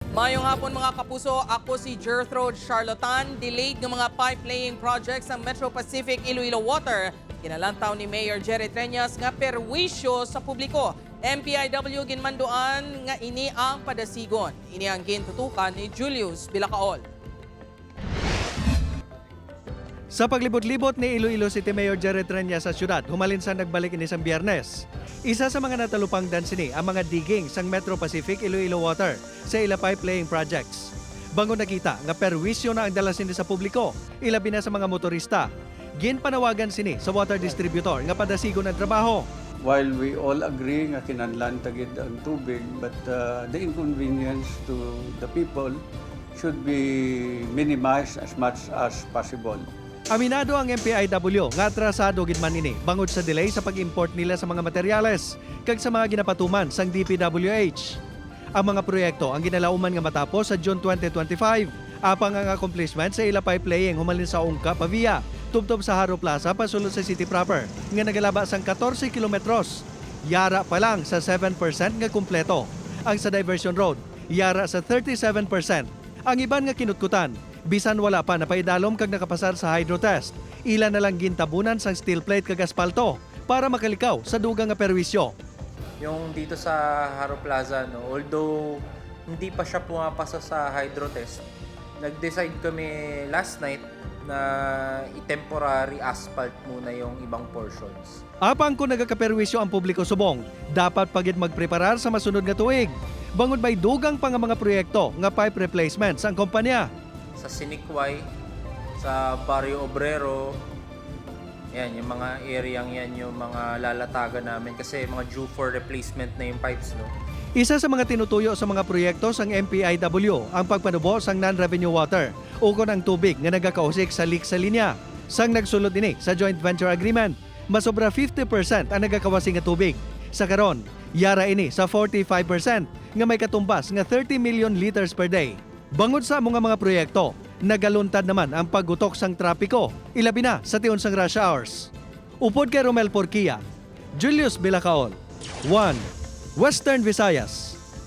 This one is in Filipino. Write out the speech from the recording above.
Mayong hapon mga kapuso, ako si Gertrude Charlatan. Delayed ng mga pipe-laying projects ng Metro Pacific Iloilo Water. Kinalantaw ni Mayor Jerry Treñas nga perwisyo sa publiko. MPIW ginmanduan nga ini ang padasigon. Ini ang gintutukan ni Julius Bilacaol. Sa paglibot-libot ni Iloilo City Mayor Jerry Treñas sa syudad, humalin sa nagbalik inisang Biyernes. Isa sa mga natalupang dansini ang mga digging sang Metro Pacific Iloilo Water sa ila pipe-laying projects. Bango nakita nga perwisyo na ang dala sini sa publiko, ilabi na sa mga motorista. Ginpanawagan sini sa water distributor nga padasigon ang trabaho. While we all agree nga kinahanglan tagid ang tubig, but the inconvenience to the people should be minimized as much as possible. Aminado ang MPIW nga atrasado gid man ini bangod sa delay sa pag-import nila sa mga materyales kag sa mga ginapatuman sang DPWH. Ang mga proyekto ang ginalauman nga matapos sa June 2025. Apang ang accomplishment sa ila pipe-laying humalin sa Ungka, Pavia, tubtob sa Haro Plaza pasulod sa city proper nga nagalaba sang 14 kilometros. Yara pa lang sa 7% nga kumpleto. Ang sa Diversion Road, yara sa 37%. Ang iban nga kinutkutan, bisan wala pa napaidalom kag nakapasar sa hydrotest. Ilan na lang gintabunan sang steel plate kag aspalto para makalikaw sa dugang nga perwisyo. Yung dito sa Haro Plaza, no, although hindi pa siya pumapasa sa hydrotest, nag-decide kami last night na i-temporary asphalt muna yung ibang portions. Apang kung nagakaperwisyo ang publiko subong, dapat pagid magpreparar sa masunod nga tuig. Bangod may dugang pa nga mga proyekto nga pipe replacements ang kumpanya. Sa Sinikway, sa Barrio Obrero, yan, yung mga areang yan, yung mga lalatagan namin kasi mga due for replacement na yung pipes, no? Isa sa mga tinutuyo sa mga proyekto sang MPIW ang pagpanubo sang non-revenue water ukon ang tubig nga nagakausik sa leak sa linya. Sang nagsulod ini sa joint venture agreement, masobra 50% ang nagakawasing nga tubig. Sa karon, yara ini sa 45% nga may katumbas nga 30 million liters per day. Bangod sa mga proyekto, nagaluntad naman ang paggutok sang trapiko, ilabi na sa tiyon sang rush hours. Upod kay Romel Porquia, Julius Bilacaol, 1 Western Visayas.